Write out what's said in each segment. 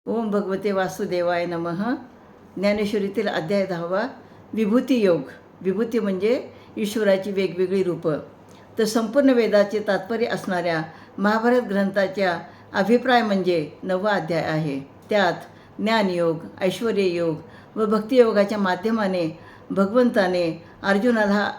ओम भगवते वासुदेवाय नमः. ज्ञानेश्वरीतील अध्याय 10वा. विभूती योग. विभूती म्हणजे ईश्वराची वेगवेगळी रूपं. तर संपूर्ण वेदाचे तात्पर्य असणाऱ्या महाभारत ग्रंथाच्या अभिप्राय म्हणजे 9वा अध्याय आहे. त्यात ज्ञानयोग, ऐश्वर्ययोग व भक्तियोगाच्या माध्यमाने भगवंताने अर्जुनाला हा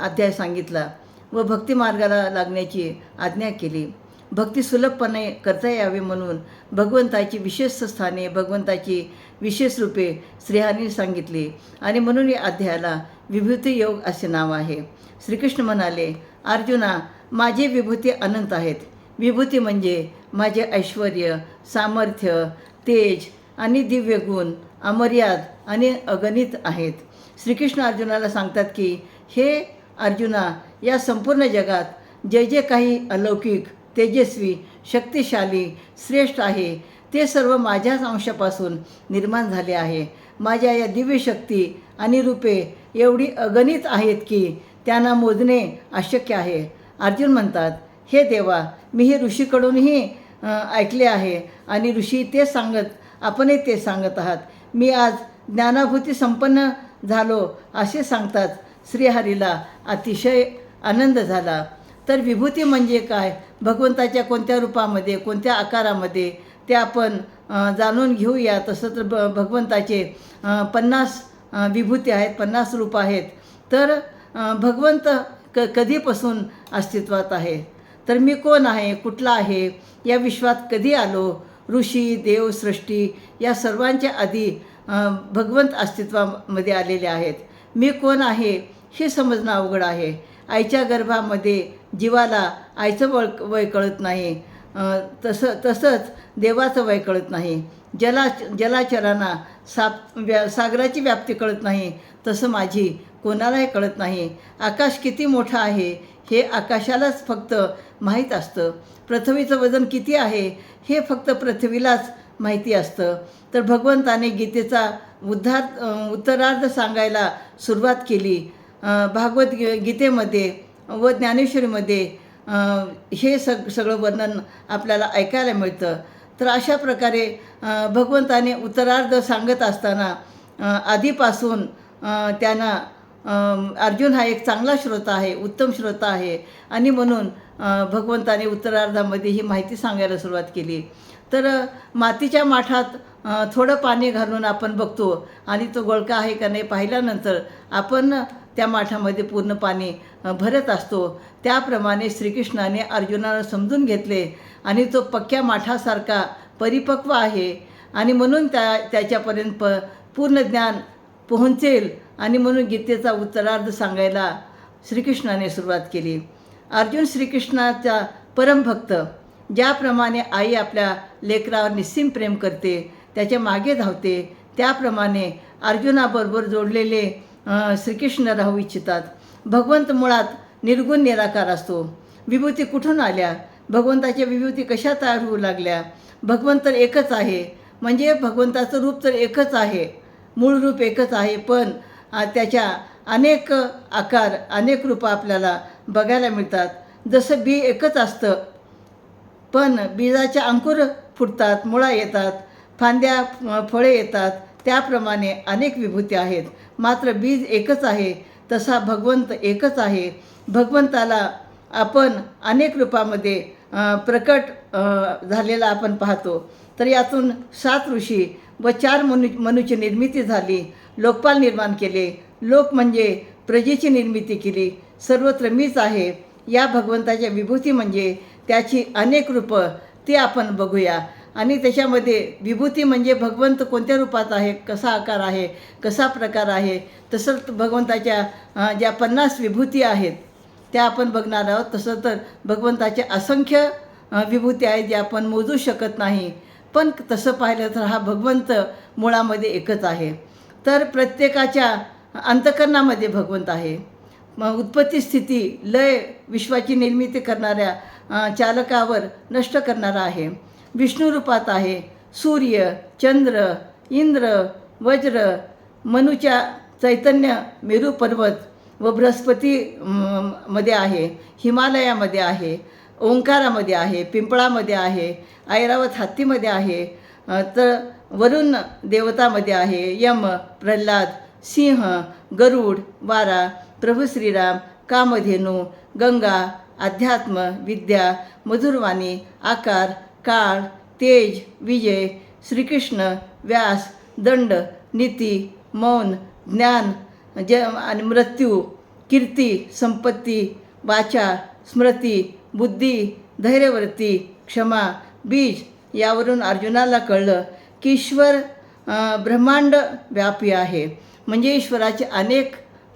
अध्याय सांगितला व भक्तिमार्गाला लागण्याची आज्ञा केली. भक्ती सुलभपणे करता यावी म्हणून भगवंताची विशेष स्थाने, भगवंताची विशेष रूपे श्रीहरीने सांगितली आणि म्हणून या अध्यायाला विभूती योग असे नाव आहे. श्रीकृष्ण म्हणाले, अर्जुना, माझी विभूती अनंत आहेत. विभूती म्हणजे माझे ऐश्वर्य, सामर्थ्य, तेज आणि दिव्य गुण अमर्याद आणि अगणित आहेत. श्रीकृष्ण अर्जुनाला सांगतात की, हे अर्जुना, या संपूर्ण जगात जे जे काही अलौकिक, तेजस्वी, शक्तिशाली, श्रेष्ठ आहे ते सर्व माझ्याच अंशापासून निर्माण झाले आहे. माझ्या या दिव्य शक्ती आणि रूपे एवढी अगणित आहेत की त्यांना मोजणे अशक्य आहे. अर्जुन म्हणतात, हे देवा, मी हे ऋषीकडूनही ऐकले आहे आणि ऋषी ते सांगत, आपणही ते सांगत आहात. मी आज ज्ञानाभूती संपन्न झालो असे सांगतात. श्रीहरीला अतिशय आनंद झाला. तर विभूती म्हणजे काय, भगवंताच्या कोणत्या रूपामध्ये, कोणत्या आकारामध्ये ते आपण जाणून घेऊया. तसं तर भगवंताचे 50 विभूती आहेत, 50 रूप आहेत. तर भगवंत कधीपासून अस्तित्वात आहे, तर मी कोण आहे, कुठला आहे, या विश्वात कधी आलो, ऋषी, देव, सृष्टी या सर्वांच्या आधी भगवंत अस्तित्वामध्ये आलेले आहेत. मी कोण आहे हे समजणं अवघड आहे. आईच्या गर्भामध्ये जीवाला आईचं वय कळत नाही, तसंच देवाचं वय कळत नाही. जलाचरांना सागराची व्याप्ती कळत नाही, तसं माझी कोणालाही कळत नाही. आकाश किती मोठं आहे हे आकाशालाच फक्त माहीत असतं. पृथ्वीचं वजन किती आहे हे फक्त पृथ्वीलाच माहिती असतं. तर भगवंताने गीतेचा उत्तरार्ध सांगायला सुरुवात केली. भागवत गीतेमध्ये व ज्ञानेश्वरीमध्ये हे सगळं वर्णन आपल्याला ऐकायला मिळतं. तर अशा प्रकारे भगवंताने उत्तरार्ध सांगत असताना आधीपासून त्यांना अर्जुन हा एक चांगला श्रोता आहे, उत्तम श्रोता आहे आणि म्हणून भगवंताने उत्तरार्धामध्ये ही माहिती सांगायला सुरुवात केली. तर मातीच्या माठात थोडं पाणी घालून आपण बघतो आणि तो गळका आहे का नाही पाहिल्यानंतर आपण त्या माठामध्ये पूर्ण पाणी भरत असतो. त्याप्रमाणे श्रीकृष्णाने अर्जुनाला समजून घेतले आणि तो पक्क्या माठासारखा परिपक्व आहे आणि म्हणून त्याच्यापर्यंत पूर्ण ज्ञान पोहोचेल आणि म्हणून गीतेचा उत्तरार्ध सांगायला श्रीकृष्णाने सुरुवात केली. अर्जुन श्रीकृष्णाचा परमभक्त. ज्याप्रमाणे आई आपल्या लेकरावर निस्सीम प्रेम करते, त्याच्या मागे धावते, त्याप्रमाणे अर्जुनाबरोबर जोडलेले श्रीकृष्ण राहू इच्छितात. भगवंत मुळात निर्गुण निराकार असतो. विभूती कुठून आल्या, भगवंताच्या विभूती कशा तयार होऊ लागल्या. भगवंत तर एकच आहे, म्हणजे भगवंताचं रूप तर एकच आहे, मूळ रूप एकच आहे, पण त्याच्या अनेक आकार, अनेक रूपं आपल्याला बघायला मिळतात. जसं बी एकच असतं, पण बीजाच्या अंकुर फुटतात, मुळा येतात, फांद्या, फळे येतात, त्याप्रमाणे अनेक विभूती आहेत. मात्र बीज एकच आहे, तसा भगवंत एकच आहे. भगवंताला आपण अनेक रूपामध्ये प्रकट झालेला आपण पाहतो. तर यातून 7 ऋषी व 4 मनुची निर्मिती झाली. लोकपाल निर्माण केले. लोक म्हणजे प्रजेची निर्मिती केली. सर्वत्र मीच आहे. या भगवंताच्या विभूती म्हणजे त्याची अनेक रूपं, ते आपण बघूया. आणि त्याच्यामध्ये विभूती म्हणजे भगवंत कोणत्या रूपात आहे, कसा आकार आहे, कसा प्रकार आहे. तसंच भगवंताच्या ज्या 50 विभूती आहेत त्या आपण बघणार आहोत. तसं तर भगवंताच्या असंख्य विभूती आहेत ज्या आपण मोजू शकत नाही. पण तसं पाहिलं तर हा भगवंत मुळामध्ये एकच आहे. तर प्रत्येकाच्या अंतःकरणामध्ये भगवंत आहे. मग उत्पत्ती, स्थिती, लय, विश्वाची निर्मिती करणाऱ्या चालकावर नष्ट करणारा आहे. विष्णू रूपात आहे. सूर्य, चंद्र, इंद्र, वज्र, मनुच्या चैतन्य, मेरू पर्वत व बृहस्पती मध्ये आहे, हिमालयामध्ये आहे, ओंकारामध्ये आहे, पिंपळामध्ये आहे, ऐरावत हत्तीमध्ये आहे, तर वरुण देवतामध्ये आहे यम, प्रल्हाद, सिंह, गरुड, वारा, प्रभू श्रीराम, कामधेनू, गंगा, अध्यात्म, विद्या, मधुरवाणी, आकार, काळ, तेज, विजय, श्रीकृष्ण, व्यास, दंड, नीती, मौन, ज्ञान, आणि मृत्यू, कीर्ती, संपत्ती, वाचा, स्मृती, बुद्धी, धैर्यवृत्ती, क्षमा, बीज. यावरून अर्जुनाला कळलं की ईश्वर ब्रह्मांड व्यापी आहे. म्हणजे ईश्वराचे अनेक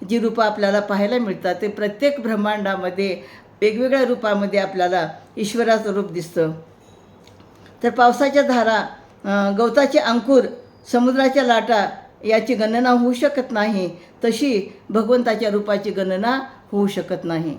जी रूपं आपल्याला पाहायला मिळतात ते प्रत्येक ब्रह्मांडामध्ये वेगवेगळ्या रूपामध्ये आपल्याला ईश्वराचं रूप दिसतं. तर पावसाच्या धारा, गवताचे अंकुर, समुद्राच्या लाटा याची गणना होऊ शकत नाही, तशी भगवंताच्या रूपाची गणना होऊ शकत नाही.